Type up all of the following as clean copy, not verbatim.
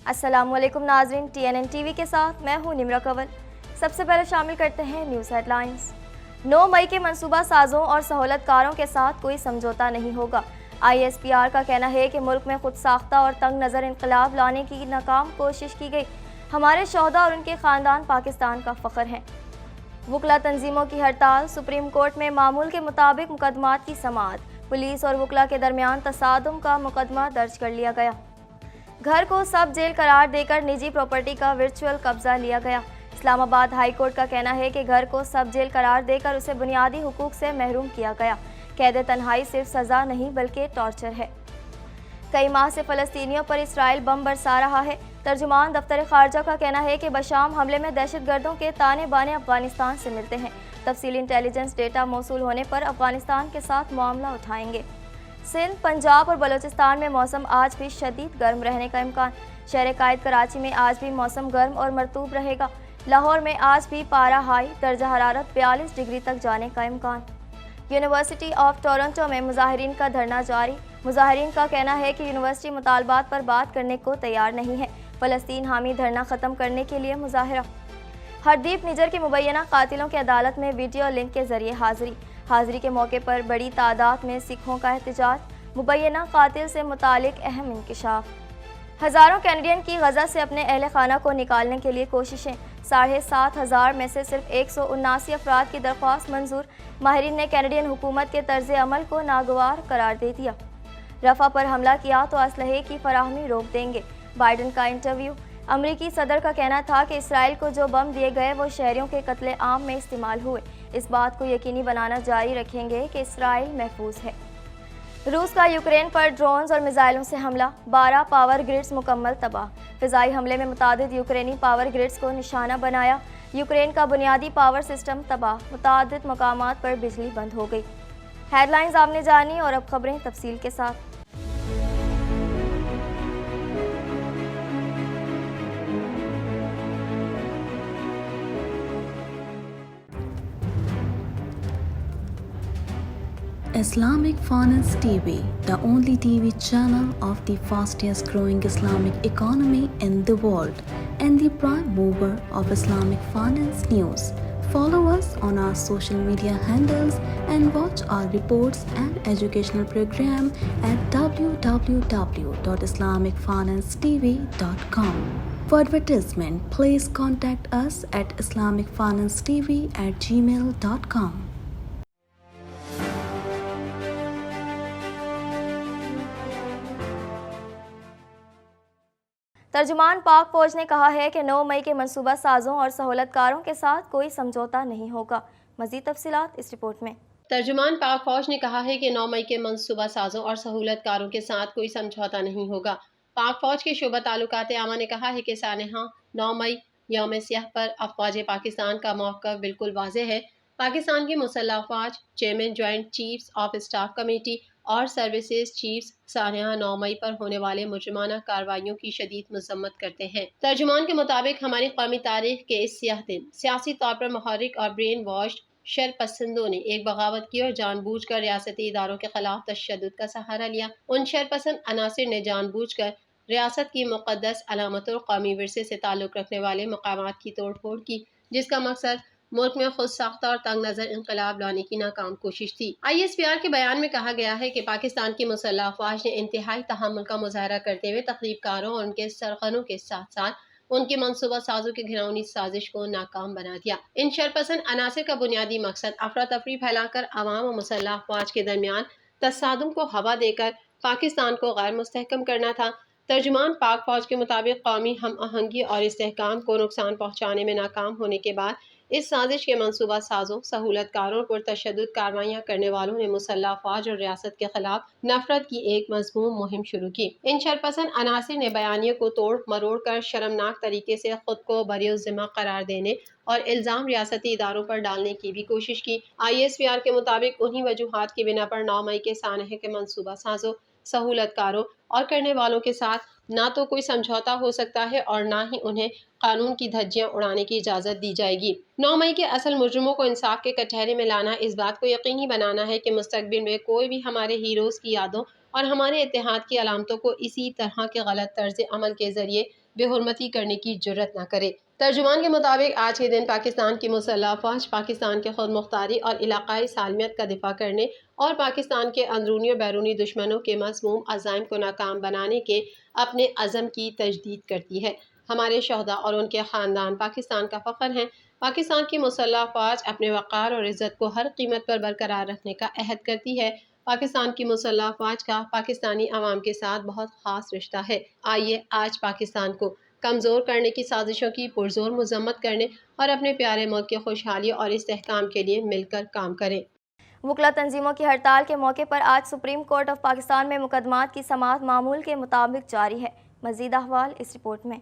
السلام علیکم ناظرین، TNN ٹی وی کے ساتھ میں ہوں نمرہ کنول۔ سب سے پہلے شامل کرتے ہیں نیوز ہیڈ لائنز۔ 9 مئی کے منصوبہ سازوں اور سہولت کاروں کے ساتھ کوئی سمجھوتا نہیں ہوگا۔ ISPR کا کہنا ہے کہ ملک میں خود ساختہ اور تنگ نظر انقلاب لانے کی ناکام کوشش کی گئی۔ ہمارے شہداء اور ان کے خاندان پاکستان کا فخر ہیں۔ وکلا تنظیموں کی ہڑتال، سپریم کورٹ میں معمول کے مطابق مقدمات کی سماعت، پولیس اور وکلا کے درمیان تصادم کا مقدمہ درج کر لیا گیا۔ گھر کو سب جیل قرار دے کر نجی پراپرٹی کا ورچوئل قبضہ لیا گیا۔ اسلام آباد ہائی کورٹ کا کہنا ہے کہ گھر کو سب جیل قرار دے کر اسے بنیادی حقوق سے محروم کیا گیا۔ قید تنہائی صرف سزا نہیں بلکہ ٹارچر ہے۔ کئی ماہ سے فلسطینیوں پر اسرائیل بم برسا رہا ہے۔ ترجمان دفتر خارجہ کا کہنا ہے کہ بشام حملے میں دہشت گردوں کے تانے بانے افغانستان سے ملتے ہیں۔ تفصیلی انٹیلیجنس ڈیٹا موصول ہونے پر افغانستان کے ساتھ معاملہ اٹھائیں گے۔ سندھ، پنجاب اور بلوچستان میں موسم آج بھی شدید گرم رہنے کا امکان۔ شہر قائد کراچی میں آج بھی موسم گرم اور مرطوب رہے گا۔ لاہور میں آج بھی پارہ ہائی درجہ حرارت 42 ڈگری تک جانے کا امکان۔ یونیورسٹی آف ٹورنٹو میں مظاہرین کا دھرنا جاری۔ مظاہرین کا کہنا ہے کہ یونیورسٹی مطالبات پر بات کرنے کو تیار نہیں ہے۔ فلسطین حامی دھرنا ختم کرنے کے لیے مظاہرہ۔ ہردیپ نجر کے مبینہ قاتلوں کی عدالت میں ویڈیو لنک کے ذریعے حاضری کے موقع پر بڑی تعداد میں سکھوں کا احتجاج، مبینہ قاتل سے متعلق اہم انکشاف۔ ہزاروں کینیڈین کی غزہ سے اپنے اہل خانہ کو نکالنے کے لیے کوششیں، 7,500 میں سے صرف 179 افراد کی درخواست منظور۔ ماہرین نے کینیڈین حکومت کے طرز عمل کو ناگوار قرار دے دیا۔ رفح پر حملہ کیا تو اسلحے کی فراہمی روک دیں گے، بائیڈن کا انٹرویو۔ امریکی صدر کا کہنا تھا کہ اسرائیل کو جو بم دیے گئے وہ شہریوں کے قتل عام میں استعمال ہوئے۔ اس بات کو یقینی بنانا جاری رکھیں گے کہ اسرائیل محفوظ ہے۔ روس کا یوکرین پر ڈرونز اور میزائلوں سے حملہ، 12 پاور گرڈز مکمل تباہ۔ فضائی حملے میں متعدد یوکرینی پاور گرڈز کو نشانہ بنایا۔ یوکرین کا بنیادی پاور سسٹم تباہ، متعدد مقامات پر بجلی بند ہو گئی۔ ہیڈ لائنز آپ نے جانی اور اب خبریں تفصیل کے ساتھ۔ Islamic Finance TV, the only TV channel of the fastest growing Islamic economy in the world and the prime mover of Islamic finance news. Follow us on our social media handles and watch our reports and educational program at www.islamicfinancetv.com. For advertisement, please contact us at islamicfinancetv@gmail.com. ترجمان پاک فوج نے کہا ہے کہ 9 مئی کے منصوبہ سازوں اور سہولت کاروں کے ساتھ کوئی سمجھوتا نہیں ہوگا۔ مزید تفصیلات اس رپورٹ میں۔ ترجمان پاک فوج نے کہا ہے کہ 9 مئی کے منصوبہ سازوں اور سہولت کاروں کے ساتھ کوئی سمجھوتا نہیں ہوگا۔ پاک فوج کے شعبہ تعلقات عامہ نے کہا ہے کہ سانحہ 9 مئی یوم سیاہ پر افواج پاکستان کا موقف بالکل واضح ہے۔ پاکستان کی مسلح افواج، chairman joint chiefs of staff committee اور سروسز چیفز سانحہ 9 مئی پر ہونے والے مجرمانہ کارروائیوں کی شدید مذمت کرتے ہیں۔ ترجمان کے مطابق ہماری قومی تاریخ کے اس سیاہ دن سیاسی طور پر محرک اور برین واشڈ شر پسندوں نے ایک بغاوت کی اور جان بوجھ کر ریاستی اداروں کے خلاف تشدد کا سہارا لیا۔ ان شر پسند عناصر نے جان بوجھ کر ریاست کی مقدس علامتوں اور قومی ورثے سے تعلق رکھنے والے مقامات کی توڑ پھوڑ کی، جس کا مقصد ملک میں خود ساختہ اور تنگ نظر انقلاب لانے کی ناکام کوشش تھی۔ ISPR کے بیان میں کہا گیا ہے کہ پاکستان کی مسلح افواج نے انتہائی تحمل کا مظاہرہ کرتے ہوئے تخریب کاروں اور ان کے سرغنوں کے ساتھ ساتھ ان کی منصوبہ سازوں کی گھناؤنی سازش کو ناکام بنا دیا۔ ان شرپسند عناصر کا بنیادی مقصد افراتفری پھیلا کر عوام و مسلح افواج کے درمیان تصادم کو ہوا دے کر پاکستان کو غیر مستحکم کرنا تھا۔ ترجمان پاک فوج کے مطابق قومی ہم آہنگی اور استحکام کو نقصان پہنچانے میں ناکام ہونے کے بعد اس سازش کے منصوبہ سازوں، سہولت کاروں اور پرتشدد کارروائیاں کرنے والوں نے مسلح افواج اور ریاست کے خلاف نفرت کی ایک مذموم مہم شروع کی۔ ان شرپسند عناصر نے بیانیے کو توڑ مروڑ کر شرمناک طریقے سے خود کو بری الذمہ قرار دینے اور الزام ریاستی اداروں پر ڈالنے کی بھی کوشش کی۔ ISPR کے مطابق انہی وجوہات کی بنا پر 9 مئی کے سانحے کے منصوبہ سازوں، سہولت کاروں اور کرنے والوں کے ساتھ نہ تو کوئی سمجھوتا ہو سکتا ہے اور نہ ہی انہیں قانون کی دھجیاں اڑانے کی اجازت دی جائے گی۔ 9 مئی کے اصل مجرموں کو انصاف کے کٹہرے میں لانا اس بات کو یقینی بنانا ہے کہ مستقبل میں کوئی بھی ہمارے ہیروز کی یادوں اور ہمارے اتحاد کی علامتوں کو اسی طرح کے غلط طرز عمل کے ذریعے بے حرمتی کرنے کی جرت نہ کرے۔ ترجمان کے مطابق آج کے دن پاکستان کی مسلح افواج پاکستان کے خود مختاری اور علاقائی سالمیت کا دفاع کرنے اور پاکستان کے اندرونی و بیرونی دشمنوں کے مذموم عزائم کو ناکام بنانے کے اپنے عزم کی تجدید کرتی ہے۔ ہمارے شہداء اور ان کے خاندان پاکستان کا فخر ہیں۔ پاکستان کی مسلح افواج اپنے وقار اور عزت کو ہر قیمت پر برقرار رکھنے کا عہد کرتی ہے۔ پاکستان کی مسلح افواج کا پاکستانی عوام کے ساتھ بہت خاص رشتہ ہے۔ آئیے آج پاکستان کو کمزور کرنے کی سازشوں کی پرزور مذمت کرنے اور اپنے پیارے ملک کی خوشحالی اور استحکام کے لیے مل کر کام کریں۔ وکلا تنظیموں کی ہڑتال کے موقع پر آج سپریم کورٹ آف پاکستان میں مقدمات کی سماعت معمول کے مطابق جاری ہے۔ مزید احوال اس رپورٹ میں۔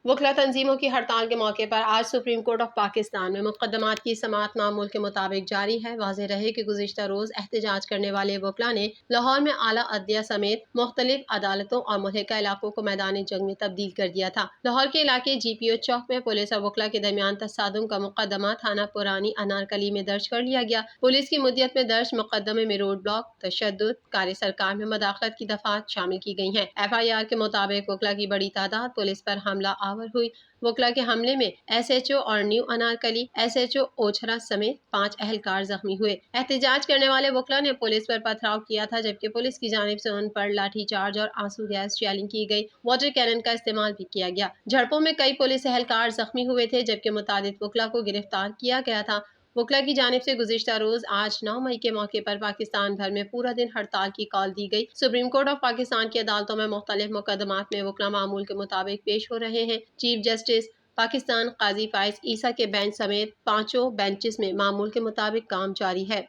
وکلا تنظیموں کی ہڑتال کے موقع پر آج سپریم کورٹ آف پاکستان میں مقدمات کی سماعت معمول کے مطابق جاری ہے۔ واضح رہے کہ گزشتہ روز احتجاج کرنے والے وکلا نے لاہور میں اعلیٰ عدلیہ سمیت مختلف عدالتوں اور متحدہ علاقوں کو میدان جنگ میں تبدیل کر دیا تھا۔ لاہور کے علاقے جی پی او چوک میں پولیس اور وکلا کے درمیان تصادم کا مقدمہ تھانہ پرانی انارکلی میں درج کر لیا گیا۔ پولیس کی مدیت میں درج مقدمے میں روڈ بلاک، تشدد، کار سرکار میں مداخلت کی دفعات شامل کی گئی ہیں۔ ایف آئی آر کے مطابق وکلا کی بڑی تعداد پولیس پر حملہ آور ہوئی۔ وکلا کے حملے میں ایس ایچ او اور new Anarkali S H O Ichhra سمیت 5 اہلکار زخمی ہوئے۔ احتجاج کرنے والے وکلا نے پولیس پر پتھراؤ کیا تھا، جبکہ پولیس کی جانب سے ان پر لاٹھی چارج اور آنسو گیس شیلنگ کی گئی۔ واٹر کینن کا استعمال بھی کیا گیا۔ جھڑپوں میں کئی پولیس اہلکار زخمی ہوئے تھے، جبکہ متعدد وکلا کو گرفتار کیا گیا تھا۔ وکلا کی جانب سے گزشتہ روز آج 9 مئی کے موقع پر پاکستان بھر میں پورا دن ہڑتال کی کال دی گئی۔ سپریم کورٹ آف پاکستان کی عدالتوں میں مختلف مقدمات میں وکلا معمول کے مطابق پیش ہو رہے ہیں۔ چیف جسٹس پاکستان قاضی فائز عیسیٰ کے بینچ سمیت 5 بینچز میں معمول کے مطابق کام جاری ہے۔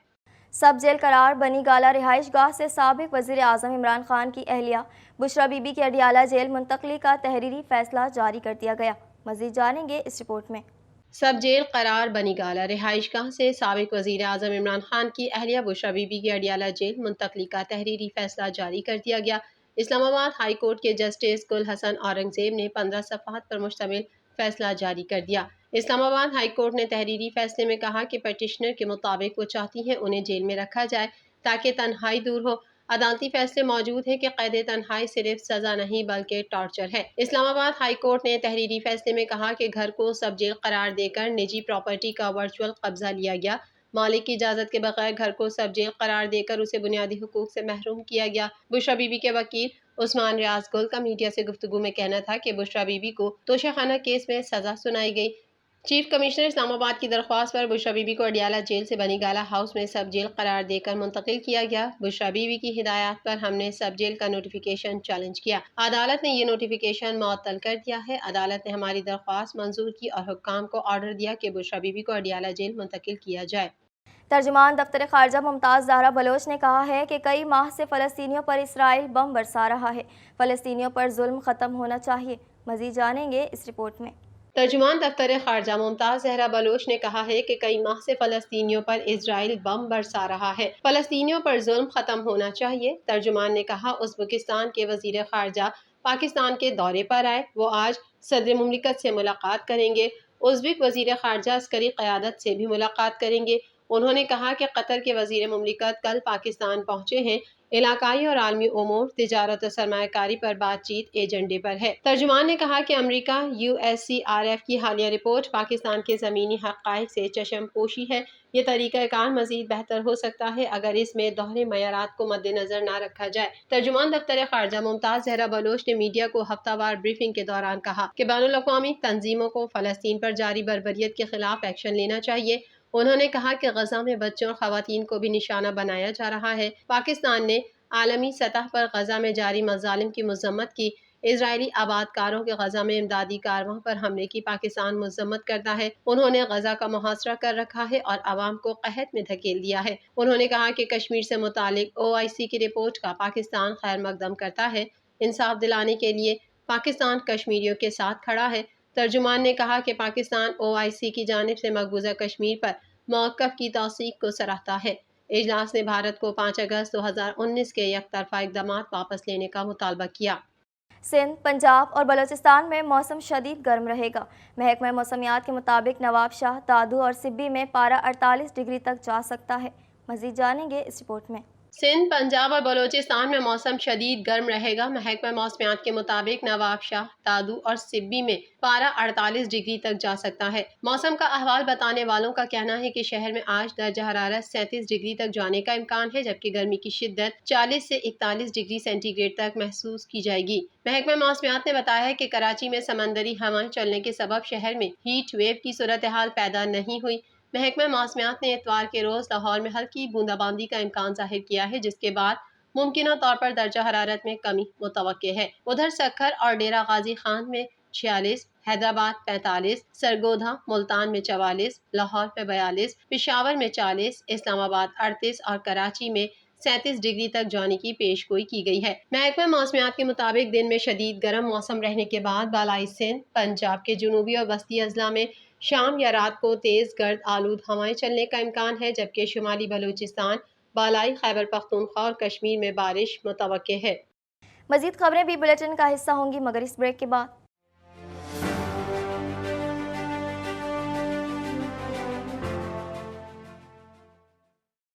سب جیل قرار بنی گالہ رہائش گاہ سے سابق وزیر اعظم عمران خان کی اہلیہ بشریٰ بی بی کی اڈیالہ جیل منتقلی کا تحریری فیصلہ جاری کر دیا گیا۔ مزید جانیں گے اس رپورٹ میں۔ سب جیل قرار بنی گالہ رہائش گاہ سے سابق وزیر اعظم عمران خان کی اہلیہ بشریٰ بی بی کی اڈیالہ جیل منتقلی کا تحریری فیصلہ جاری کر دیا گیا۔ اسلام آباد ہائی کورٹ کے جسٹس گل حسن اورنگزیب نے 15 صفحات پر مشتمل فیصلہ جاری کر دیا۔ اسلام آباد ہائی کورٹ نے تحریری فیصلے میں کہا کہ پٹیشنر کے مطابق وہ چاہتی ہیں انہیں جیل میں رکھا جائے تاکہ تنہائی دور ہو۔ عدالتی فیصلے موجود ہیں کہ قید تنہائی صرف سزا نہیں بلکہ ٹارچر ہے۔ اسلام آباد ہائی کورٹ نے تحریری فیصلے میں کہا کہ گھر کو سب جیل قرار دے کر نجی پراپرٹی کا ورچوئل قبضہ لیا گیا۔ مالک کی اجازت کے بغیر گھر کو سب جیل قرار دے کر اسے بنیادی حقوق سے محروم کیا گیا۔ بشریٰ بی بی کے وکیل عثمان ریاض گل کا میڈیا سے گفتگو میں کہنا تھا کہ بشریٰ بی بی کو توشہ خانہ کیس میں سزا سنائی گئی۔ چیف کمشنر اسلام آباد کی درخواست پر بشریٰ بی بی کو اڈیالہ جیل سے بنی گالہ ہاؤس میں سب جیل قرار دے کر منتقل کیا گیا۔ بشریٰ بی بی کی ہدایات پر ہم نے سب جیل کا نوٹیفیکیشن چیلنج کیا۔ عدالت نے یہ نوٹیفیکیشن معطل کر دیا ہے۔ عدالت نے ہماری درخواست منظور کی اور حکام کو آرڈر دیا کہ بشریٰ بی بی کو اڈیالہ جیل منتقل کیا جائے۔ ترجمان دفتر خارجہ ممتاز زہرا بلوچ نے کہا ہے کہ کئی ماہ سے فلسطینیوں پر اسرائیل بم برسا رہا ہے۔ فلسطینیوں پر ظلم ختم ہونا چاہیے۔ مزید جانیں گے اس رپورٹ میں۔ ترجمان دفتر خارجہ ممتاز زہرا بلوچ نے کہا ہے کہ کئی ماہ سے فلسطینیوں پر اسرائیل بم برسا رہا ہے۔ فلسطینیوں پر ظلم ختم ہونا چاہیے۔ ترجمان نے کہا ازبکستان کے وزیر خارجہ پاکستان کے دورے پر آئے، وہ آج صدر مملکت سے ملاقات کریں گے۔ ازبک وزیر خارجہ عسکری قیادت سے بھی ملاقات کریں گے۔ انہوں نے کہا کہ قطر کے وزیر مملکت کل پاکستان پہنچے ہیں۔ علاقائی اور عالمی امور، تجارت اور سرمایہ کاری پر بات چیت ایجنڈے پر ہے۔ ترجمان نے کہا کہ امریکہ USCRF کی حالیہ رپورٹ پاکستان کے زمینی حقائق سے چشم پوشی ہے۔ یہ طریقہ کار مزید بہتر ہو سکتا ہے اگر اس میں دوہرے معیارات کو مد نظر نہ رکھا جائے۔ ترجمان دفتر خارجہ ممتاز زہرا بلوچ نے میڈیا کو ہفتہ وار بریفنگ کے دوران کہا کہ بین الاقوامی تنظیموں کو فلسطین پر جاری بربریت کے خلاف ایکشن لینا چاہیے۔ انہوں نے کہا کہ غزہ میں بچوں اور خواتین کو بھی نشانہ بنایا جا رہا ہے۔ پاکستان نے عالمی سطح پر غزہ میں جاری مظالم کی مذمت کی۔ اسرائیلی آباد کاروں کے غزہ میں امدادی کارروائی پر حملے کی پاکستان مذمت کرتا ہے۔ انہوں نے غزہ کا محاصرہ کر رکھا ہے اور عوام کو قحط میں دھکیل دیا ہے۔ انہوں نے کہا کہ کشمیر سے متعلق OIC کی رپورٹ کا پاکستان خیر مقدم کرتا ہے۔ انصاف دلانے کے لیے پاکستان کشمیریوں کے ساتھ کھڑا ہے۔ ترجمان نے کہا کہ پاکستان OIC کی جانب سے مقبوضہ کشمیر پر موقف کی توثیق کو سراہتا ہے۔ اجلاس نے بھارت کو 5 اگست 2019 کے یک طرفہ اقدامات واپس لینے کا مطالبہ کیا۔ سندھ، پنجاب اور بلوچستان میں موسم شدید گرم رہے گا۔ محکمہ موسمیات کے مطابق نواب شاہ، دادو اور سبی میں پارہ 48 ڈگری تک جا سکتا ہے۔ مزید جانیں گے اس رپورٹ میں۔ سندھ، پنجاب اور بلوچستان میں موسم شدید گرم رہے گا۔ محکمہ موسمیات کے مطابق نواب شاہ، دادو اور سبی میں پارہ 48 ڈگری تک جا سکتا ہے۔ موسم کا احوال بتانے والوں کا کہنا ہے کہ شہر میں آج درجہ حرارت 37 ڈگری تک جانے کا امکان ہے، جبکہ گرمی کی شدت 40 سے 41 ڈگری سینٹی گریڈ تک محسوس کی جائے گی۔ محکمہ موسمیات نے بتایا ہے کہ کراچی میں سمندری ہوائیں چلنے کے سبب شہر میں ہیٹ ویو کی صورتحال پیدا نہیں ہوئی۔ محکمہ موسمیات نے اتوار کے روز لاہور میں ہلکی بوندا باندی کا امکان ظاہر کیا ہے، جس کے بعد ممکنہ طور پر درجہ حرارت میں کمی متوقع ہے۔ ادھر سکھر اور ڈیرہ غازی خان میں 46، حیدرآباد 45، سرگودھا ملتان میں 44، لاہور میں 42، پشاور میں 40، اسلام آباد 38 اور کراچی میں 37 ڈگری تک جانے کی پیش گوئی کی گئی ہے۔ محکمہ موسمیات کے مطابق دن میں شدید گرم موسم رہنے کے بعد بالائی سندھ، پنجاب کے جنوبی اور وسطی اضلاع میں شام یا رات کو تیز گرد آلود ہوائیں چلنے کا امکان ہے، جبکہ شمالی بلوچستان، بالائی خیبر پختونخوا اور کشمیر میں بارش متوقع ہے۔ مزید خبریں بھی بلیٹن کا حصہ ہوں گی، مگر اس بریک کے بعد